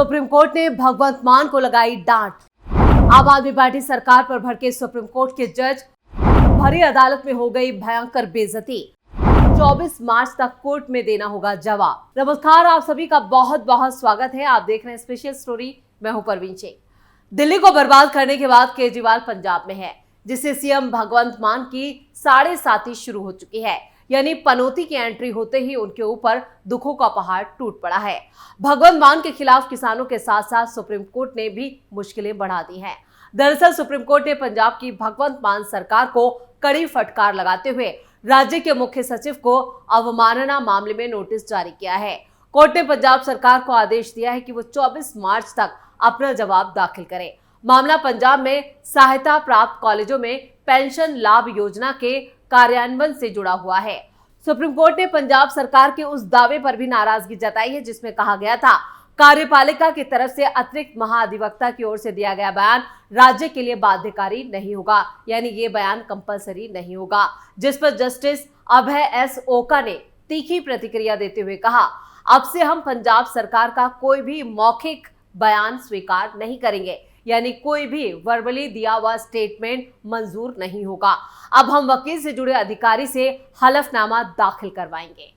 Supreme court ने भगवंत मान को लगाई डांट। आम आदमी पार्टी सरकार पर भड़के सुप्रीम कोर्ट के जज, भरी अदालत में हो गई भयंकर बेइज्जती। 24 मार्च तक कोर्ट में देना होगा जवाब। नमस्कार, आप सभी का बहुत बहुत स्वागत है। आप देख रहे हैं स्पेशल स्टोरी। मैं हूं परवीन शेख। दिल्ली को बर्बाद करने के बाद केजरीवाल पंजाब में है, जिससे सीएम भगवंत मान की 7.5 शुरू हो चुकी है। यानी पनौती की एंट्री होते ही उनके ऊपर दुखों का पहाड़ टूट पड़ा है। भगवंत मान के खिलाफ किसानों के साथ साथ सुप्रीम कोर्ट ने भी मुश्किलें बढ़ा दी हैं। दरअसल सुप्रीम कोर्ट ने पंजाब की भगवंत मान सरकार को कड़ी फटकार लगाते हुए राज्य के मुख्य सचिव को अवमानना मामले में नोटिस जारी किया है। कोर्ट ने पंजाब सरकार को आदेश दिया है कि वो 24 मार्च तक अपना जवाब दाखिल करे। मामला पंजाब में सहायता प्राप्त कॉलेजों में पेंशन लाभ योजना के कार्यान्वयन से जुड़ा हुआ है। सुप्रीम कोर्ट ने पंजाब सरकार के उस दावे पर भी नाराजगी जताई है जिसमें कहा गया था कार्यपालिका की तरफ से अतिरिक्त महाधिवक्ता की ओर से दिया गया बयान राज्य के लिए बाध्यकारी नहीं होगा, यानी ये बयान कंपलसरी नहीं होगा। जिस पर जस्टिस अभय एस ओका ने तीखी प्रतिक्रिया देते हुए कहा, अब से हम पंजाब सरकार का कोई भी मौखिक बयान स्वीकार नहीं करेंगे, यानी कोई भी वर्बली दिया हुआ स्टेटमेंट मंजूर नहीं होगा। अब हम वकील से जुड़े अधिकारी से हलफनामा दाखिल करवाएंगे।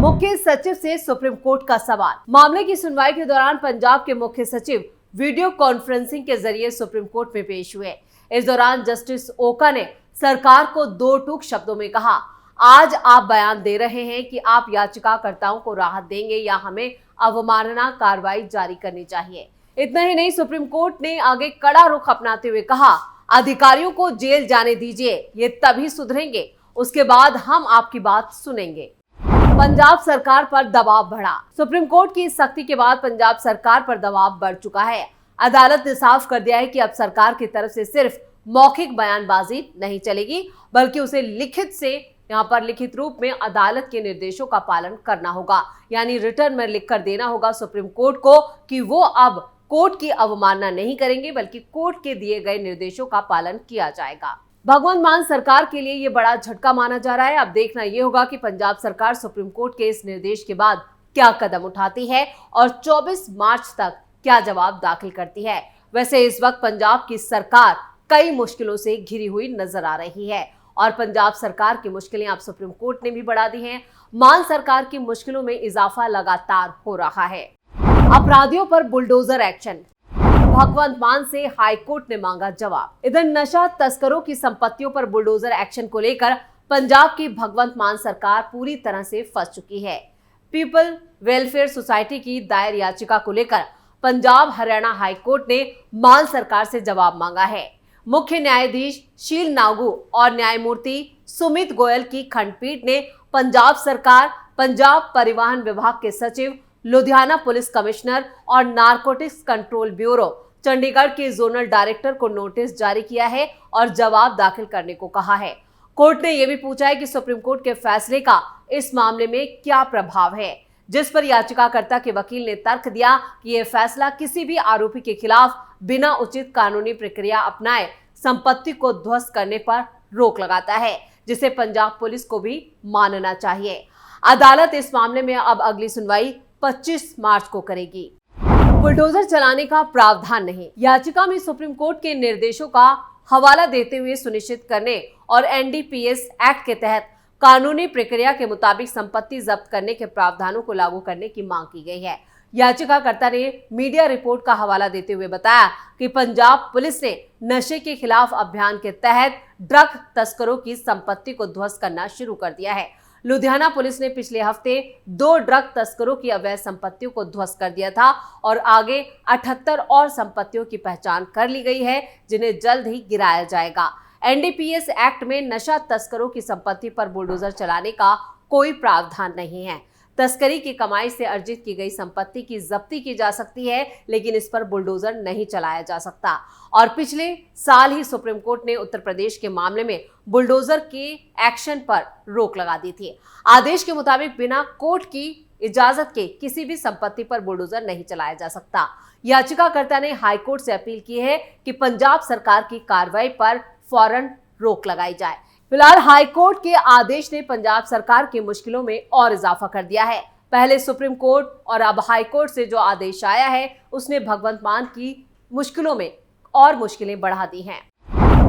मुख्य सचिव से सुप्रीम कोर्ट का सवाल। मामले की सुनवाई के दौरान पंजाब के मुख्य सचिव वीडियो कॉन्फ्रेंसिंग के जरिए सुप्रीम कोर्ट में पेश हुए। इस दौरान जस्टिस ओका ने सरकार को दो टूक शब्दों में कहा, आज आप बयान दे रहे हैं कि आप याचिकाकर्ताओं को राहत देंगे या हमें अवमानना कार्रवाई जारी करनी चाहिए। इतना ही नहीं, सुप्रीम कोर्ट ने आगे कड़ा रुख अपनाते हुए कहा, अधिकारियों को जेल जाने दीजिए, ये तभी सुधरेंगे, उसके बाद हम आपकी बात सुनेंगे। पंजाब सरकार पर दबाव बढ़ा। सुप्रीम कोर्ट की इस सख्ती के बाद पंजाब सरकार पर दबाव बढ़ चुका है। अदालत ने साफ कर दिया है कि अब सरकार की तरफ से सिर्फ मौखिक बयानबाजी नहीं चलेगी, बल्कि उसे लिखित रूप में अदालत के निर्देशों का पालन करना होगा। यानी रिटर्न में लिखकर देना होगा सुप्रीम कोर्ट को कि वो अब कोर्ट की अवमानना नहीं करेंगे, बल्कि कोर्ट के दिए गए निर्देशों का पालन किया जाएगा। भगवंत मान सरकार के लिए ये बड़ा झटका माना जा रहा है। अब देखना ये होगा कि पंजाब सरकार सुप्रीम कोर्ट के इस निर्देश के बाद क्या कदम उठाती है और 24 मार्च तक क्या जवाब दाखिल करती है। वैसे इस वक्त पंजाब की सरकार कई मुश्किलों से घिरी हुई नजर आ रही है और पंजाब सरकार की मुश्किलें अब सुप्रीम कोर्ट ने भी बढ़ा दी हैं। मान सरकार की मुश्किलों में इजाफा लगातार हो रहा है। अपराधियों पर बुलडोजर एक्शन। भगवंत मान से हाईकोर्ट ने मांगा जवाब। इधर नशा तस्करों की संपत्तियों पर बुलडोजर एक्शन को लेकर पंजाब की भगवंत मान सरकार पूरी तरह से फंस चुकी है। पीपल वेलफेयर सोसाइटी की दायर याचिका को लेकर पंजाब हरियाणा हाईकोर्ट ने मान सरकार से जवाब मांगा है। मुख्य न्यायाधीश शील नागू और न्यायमूर्ति सुमित गोयल की खंडपीठ ने पंजाब सरकार, पंजाब परिवहन विभाग के सचिव, लुधियाना पुलिस कमिश्नर और नारकोटिक्स कंट्रोल ब्यूरो चंडीगढ़ के जोनल डायरेक्टर को नोटिस जारी किया है और जवाब दाखिल करने को कहा है। कोर्ट ने यह भी पूछा है कि सुप्रीम कोर्ट के फैसले का इस मामले में क्या प्रभाव है, जिस पर याचिकाकर्ता के वकील ने तर्क दिया कि यह फैसला किसी भी आरोपी के खिलाफ बिना उचित कानूनी प्रक्रिया अपनाए संपत्ति को ध्वस्त करने पर रोक लगाता है, जिसे पंजाब पुलिस को भी मानना चाहिए। अदालत इस मामले में अब अगली सुनवाई 25 मार्च को करेगी। बुलडोजर चलाने का प्रावधान नहीं। याचिका में सुप्रीम कोर्ट के निर्देशों का हवाला देते हुए सुनिश्चित करने और एनडीपीएस एक्ट के तहत कानूनी प्रक्रिया के मुताबिक संपत्ति जब्त करने के प्रावधानों को लागू करने की मांग की गई है। याचिकाकर्ता ने मीडिया रिपोर्ट का हवाला देते हुए बताया कि पंजाब पुलिस ने नशे के खिलाफ अभियान के तहत ड्रग तस्करों की संपत्ति को ध्वस्त करना शुरू कर दिया है। लुधियाना पुलिस ने पिछले हफ्ते 2 ड्रग तस्करों की अवैध संपत्तियों को ध्वस्त कर दिया था और आगे 78 और संपत्तियों की पहचान कर ली गई है, जिन्हें जल्द ही गिराया जाएगा। एनडीपीएस एक्ट में नशा तस्करों की संपत्ति पर बुलडोजर चलाने का कोई प्रावधान नहीं है। तस्करी की कमाई से अर्जित की गई संपत्ति की जब्ती की जा सकती है, लेकिन इस पर बुलडोजर नहीं चलाया जा सकता। और पिछले साल ही सुप्रीम कोर्ट ने उत्तर प्रदेश के मामले में बुलडोजर के एक्शन पर रोक लगा दी थी। आदेश के मुताबिक बिना कोर्ट की इजाजत के किसी भी संपत्ति पर बुलडोजर नहीं चलाया जा सकता। याचिकाकर्ता ने हाईकोर्ट से अपील की है कि पंजाब सरकार की कार्रवाई पर फौरन रोक लगाई जाए। फिलहाल हाईकोर्ट के आदेश ने पंजाब सरकार की मुश्किलों में और इजाफा कर दिया है। पहले सुप्रीम कोर्ट और अब हाई कोर्ट से जो आदेश आया है उसने भगवंत मान की मुश्किलों में और मुश्किलें बढ़ा दी हैं।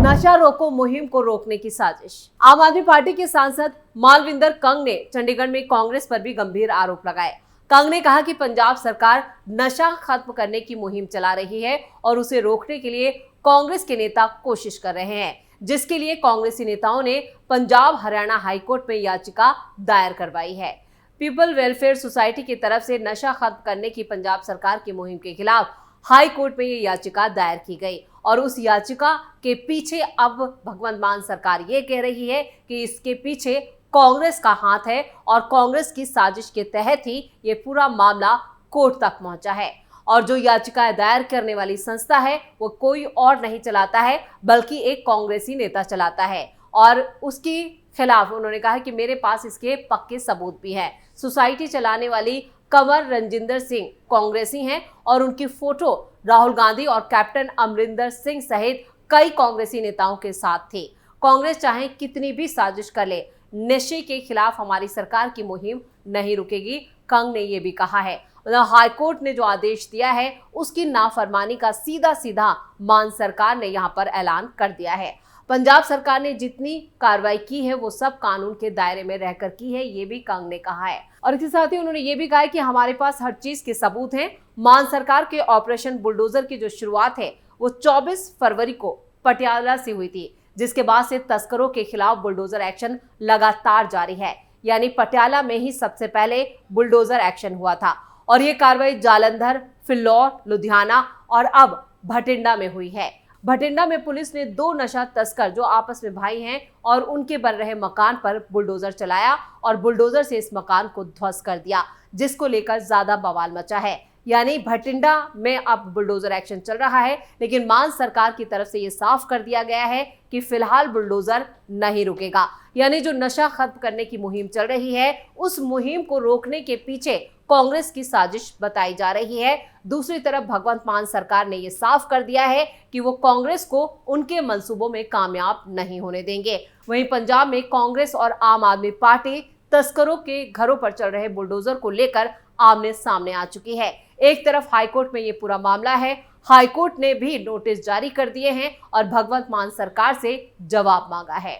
नशा रोको मुहिम को रोकने की साजिश। आम आदमी पार्टी के सांसद मालविंदर कंग ने चंडीगढ़ में कांग्रेस पर भी गंभीर आरोप लगाए। कंग ने कहा कि पंजाब सरकार नशा खत्म करने की मुहिम चला रही है और उसे रोकने के लिए कांग्रेस के नेता कोशिश कर रहे हैं, जिसके लिए कांग्रेसी नेताओं ने पंजाब हरियाणा हाईकोर्ट में याचिका दायर करवाई है। पीपल वेलफेयर सोसाइटी की तरफ से नशा खत्म करने की पंजाब सरकार की मुहिम के खिलाफ हाई कोर्ट में ये याचिका दायर की गई और उस याचिका के पीछे अब भगवंत मान सरकार ये कह रही है कि इसके पीछे कांग्रेस का हाथ है और कांग्रेस की साजिश के तहत ही ये पूरा मामला कोर्ट तक पहुंचा है। और जो याचिका दायर करने वाली संस्था है वो कोई और नहीं चलाता है बल्कि एक कांग्रेसी नेता चलाता है और उसके खिलाफ उन्होंने कहा कि मेरे पास इसके पक्के सबूत भी हैं। सोसाइटी चलाने वाली कंवर रंजिंदर सिंह कांग्रेसी हैं और उनकी फोटो राहुल गांधी और कैप्टन अमरिंदर सिंह सहित कई कांग्रेसी नेताओं के साथ थी। कांग्रेस चाहे कितनी भी साजिश कर ले, नशे के खिलाफ हमारी सरकार की मुहिम नहीं रुकेगी, कंग ने यह भी कहा है। हाईकोर्ट ने जो आदेश दिया है उसकी नाफरमानी का सीधा सीधा मान सरकार ने यहां पर ऐलान कर दिया है। पंजाब सरकार ने जितनी कार्रवाई की है वो सब कानून के दायरे में रहकर की है, ये भी कंग ने कहा है। और इसके साथ ही उन्होंने ये भी कहा है कि हमारे पास हर चीज के सबूत हैं। मान सरकार के ऑपरेशन बुलडोजर की जो शुरुआत है वो 24 फरवरी को पटियाला से हुई थी, जिसके बाद से तस्करों के खिलाफ बुलडोजर एक्शन लगातार जारी है। यानी पटियाला में ही सबसे पहले बुलडोजर एक्शन हुआ था और ये कार्रवाई जालंधर, फिल्लौर, लुधियाना और अब भटिंडा में हुई है। भटिंडा में पुलिस ने 2 नशा तस्कर जो आपस में भाई हैं और उनके बन रहे मकान पर बुलडोजर चलाया और बुलडोजर से इस मकान को ध्वस्त कर दिया, जिसको लेकर ज्यादा बवाल मचा है। यानी भटिंडा में अब बुलडोजर एक्शन चल रहा है, लेकिन मान सरकार की तरफ से ये साफ कर दिया गया है कि फिलहाल बुलडोजर नहीं रुकेगा। यानी जो नशा खत्म करने की मुहिम चल रही है उस मुहिम को रोकने के पीछे कांग्रेस की साजिश बताई जा रही है। दूसरी तरफ भगवंत मान सरकार ने यह साफ कर दिया है कि वो कांग्रेस को उनके मंसूबों में कामयाब नहीं होने देंगे। वहीं पंजाब में कांग्रेस और आम आदमी पार्टी तस्करों के घरों पर चल रहे बुलडोजर को लेकर आमने सामने आ चुकी है। एक तरफ हाईकोर्ट में ये पूरा मामला है, हाईकोर्ट ने भी नोटिस जारी कर दिए हैं और भगवंत मान सरकार से जवाब मांगा है।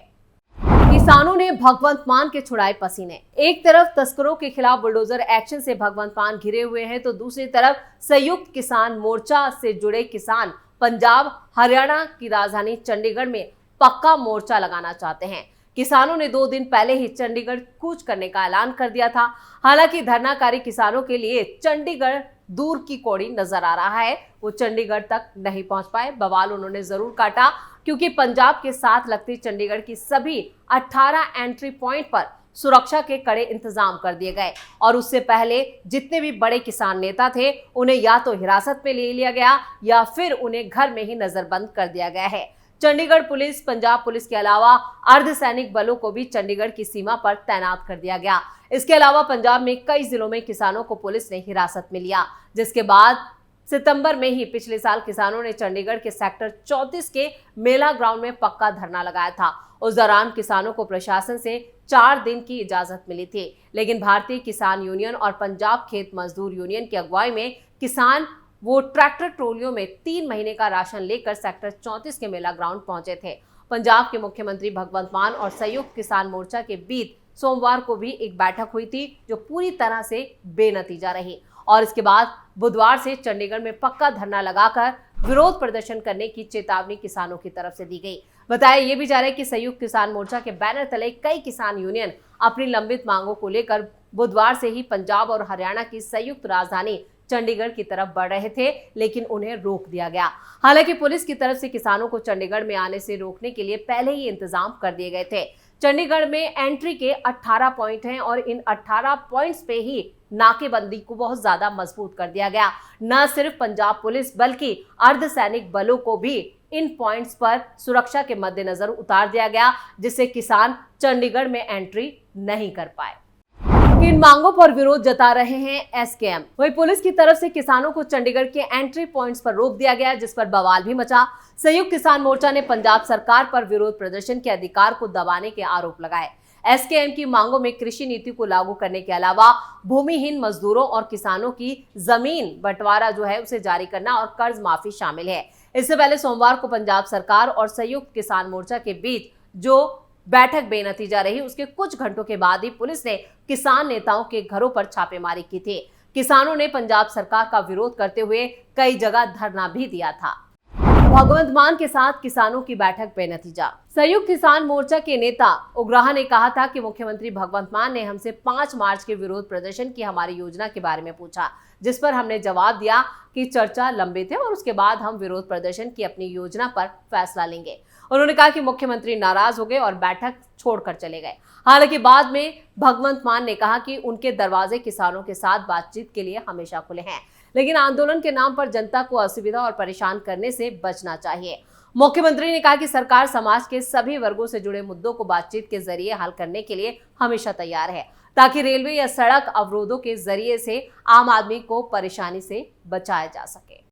किसानों ने भगवंत मान के छुड़ाए पसीने। एक तरफ तस्करों के खिलाफ बुलडोजर एक्शन से भगवंत मान घिरे हुए हैं तो दूसरी तरफ संयुक्त किसान मोर्चा से जुड़े किसान पंजाब हरियाणा की राजधानी चंडीगढ़ में पक्का मोर्चा लगाना चाहते हैं। किसानों ने 2 दिन पहले ही चंडीगढ़ कूच करने का ऐलान कर दिया था। हालांकि धरनाकारी किसानों के लिए चंडीगढ़ दूर की कौड़ी नजर आ रहा है, वो चंडीगढ़ तक नहीं पहुंच पाए। बवाल उन्होंने जरूर काटा क्योंकि पंजाब के साथ लगती चंडीगढ़ की सभी 18 एंट्री पॉइंट पर सुरक्षा के कड़े इंतजाम कर दिए गए और उससे पहले जितने भी बड़े किसान नेता थे उन्हें या तो हिरासत में ले लिया गया या फिर उन्हें घर में ही नजरबंद कर दिया गया है। चंडीगढ़ पुलिस, पंजाब पुलिस के अलावा अर्धसैनिक बलों को भी चंडीगढ़ की सीमा पर तैनात कर दिया गया। इसके अलावा पंजाब में कई जिलों में किसानों को पुलिस ने हिरासत में लिया, जिसके बाद सितंबर में ही पिछले साल किसानों ने चंडीगढ़ के सेक्टर 34 के मेला ग्राउंड में पक्का धरना लगाया था। उस दौरान किसानों को प्रशासन से 4 दिन की इजाजत मिली थी, लेकिन भारतीय किसान यूनियन और पंजाब खेत मजदूर यूनियन की अगुवाई में किसान वो ट्रैक्टर ट्रोलियों में 3 महीने का राशन लेकर सेक्टर 34 के मेला ग्राउंड पहुंचे थे। पंजाब के मुख्यमंत्री भगवंत मान और संयुक्त किसान मोर्चा के बीच सोमवार को भी एक बैठक हुई थी जो पूरी तरह से बेनतीजा रही और इसके बाद बुधवार से चंडीगढ़ में पक्का धरना लगाकर विरोध प्रदर्शन करने की चेतावनी किसानों की तरफ से दी गई। बताया ये भी जा रहा है कि संयुक्त किसान मोर्चा के बैनर तले कई किसान यूनियन अपनी लंबित मांगों को लेकर बुधवार से ही पंजाब और हरियाणा की संयुक्त राजधानी चंडीगढ़ की तरफ बढ़ रहे थे, लेकिन उन्हें रोक दिया गया। हालांकि पुलिस की तरफ से किसानों को चंडीगढ़ में आने से रोकने के लिए पहले ही इंतजाम कर दिए गए थे। चंडीगढ़ में एंट्री के 18 पॉइंट हैं और इन 18 पॉइंट्स पे ही नाकेबंदी को बहुत ज्यादा मजबूत कर दिया गया। न सिर्फ पंजाब पुलिस बल्कि अर्धसैनिक बलों को भी इन पॉइंट्स पर सुरक्षा के मद्देनजर उतार दिया गया, जिससे किसान चंडीगढ़ में एंट्री नहीं कर पाए। कि इन मांगों पर विरोध जता रहे हैं एसकेएम। वहीं पुलिस की तरफ से किसानों को चंडीगढ़ के एंट्री पॉइंट्स पर रोक दिया गया, जिस पर बवाल भी मचा। संयुक्त किसान मोर्चा ने पंजाब सरकार पर विरोध प्रदर्शन के अधिकार को दबाने के आरोप लगाए। एसकेएम की मांगों में कृषि नीति को लागू करने के अलावा भूमिहीन मजदूरों और किसानों की जमीन बंटवारा जो है उसे जारी करना और कर्ज माफी शामिल है। इससे पहले सोमवार को पंजाब सरकार और संयुक्त किसान मोर्चा के बीच जो बैठक बेनतीजा रही, उसके कुछ घंटों के बाद ही पुलिस ने किसान नेताओं के घरों पर छापेमारी की थी। किसानों ने पंजाब सरकार का विरोध करते हुए कई जगह धरना भी दिया था। भगवंत मान के साथ किसानों की बैठक बेनतीजा। संयुक्त किसान मोर्चा के नेता उग्राह ने कहा था कि मुख्यमंत्री भगवंत मान ने हमसे 5 मार्च के विरोध प्रदर्शन की हमारी योजना के बारे में पूछा, जिस पर हमने जवाब दिया कि चर्चा लंबित है और उसके बाद हम विरोध प्रदर्शन की अपनी योजना पर फैसला लेंगे। उन्होंने कहा कि मुख्यमंत्री नाराज हो गए और बैठक छोड़कर चले गए। हालांकि बाद में भगवंत मान ने कहा कि उनके दरवाजे किसानों के साथ बातचीत के लिए हमेशा खुले हैं, लेकिन आंदोलन के नाम पर जनता को असुविधा और परेशान करने से बचना चाहिए। मुख्यमंत्री ने कहा कि सरकार समाज के सभी वर्गों से जुड़े मुद्दों को बातचीत के जरिए हल करने के लिए हमेशा तैयार है, ताकि रेलवे या सड़क अवरोधों के जरिए से आम आदमी को परेशानी से बचाया जा सके।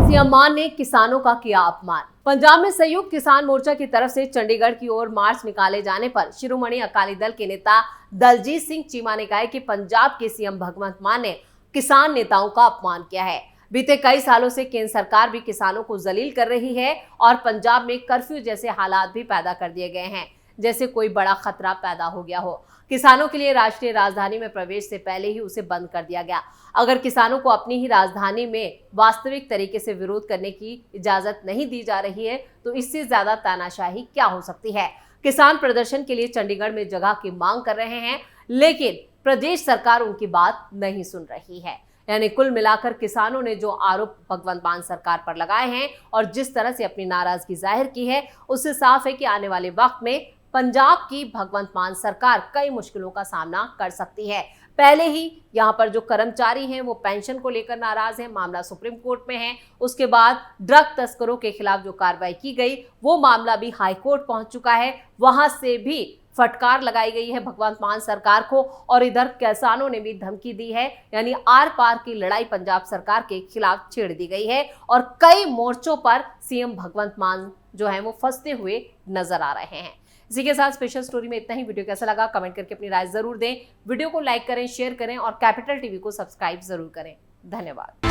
सीएम मान ने किसानों का किया अपमान। पंजाब में संयुक्त किसान मोर्चा की तरफ से चंडीगढ़ की ओर मार्च निकाले जाने पर शिरोमणि अकाली दल के नेता दलजीत सिंह चीमा ने कहा कि पंजाब के सीएम भगवंत मान ने किसान नेताओं का अपमान किया है। बीते कई सालों से केंद्र सरकार भी किसानों को जलील कर रही है और पंजाब में कर्फ्यू जैसे हालात भी पैदा कर दिए गए हैं, जैसे कोई बड़ा खतरा पैदा हो गया हो। किसानों के लिए राष्ट्रीय राजधानी में प्रवेश से पहले ही उसे बंद कर दिया गया। अगर किसानों को अपनी ही राजधानी में वास्तविक तरीके से विरोध करने की इजाजत नहीं दी जा रही है, तो इससे ज्यादा तानाशाही क्या हो सकती है। किसान प्रदर्शन के लिए चंडीगढ़ में जगह की मांग कर रहे हैं, लेकिन प्रदेश सरकार उनकी बात नहीं सुन रही है। यानी कुल मिलाकर किसानों ने जो आरोप भगवंत मान सरकार पर लगाए हैं और जिस तरह से अपनी नाराजगी जाहिर की है, उससे साफ है कि आने वाले वक्त में पंजाब की भगवंत मान सरकार कई मुश्किलों का सामना कर सकती है। पहले ही यहाँ पर जो कर्मचारी हैं वो पेंशन को लेकर नाराज हैं, मामला सुप्रीम कोर्ट में है। उसके बाद ड्रग तस्करों के खिलाफ जो कार्रवाई की गई वो मामला भी हाई कोर्ट पहुंच चुका है, वहां से भी फटकार लगाई गई है भगवंत मान सरकार को। और इधर किसानों ने भी धमकी दी है, यानी आर पार की लड़ाई पंजाब सरकार के खिलाफ छेड़ दी गई है और कई मोर्चों पर सीएम भगवंत मान जो है वो फंसते हुए नजर आ रहे हैं। इसी के साथ स्पेशल स्टोरी में इतना ही। वीडियो कैसा लगा कमेंट करके अपनी राय जरूर दें। वीडियो को लाइक करें, शेयर करें और कैपिटल टीवी को सब्सक्राइब जरूर करें। धन्यवाद।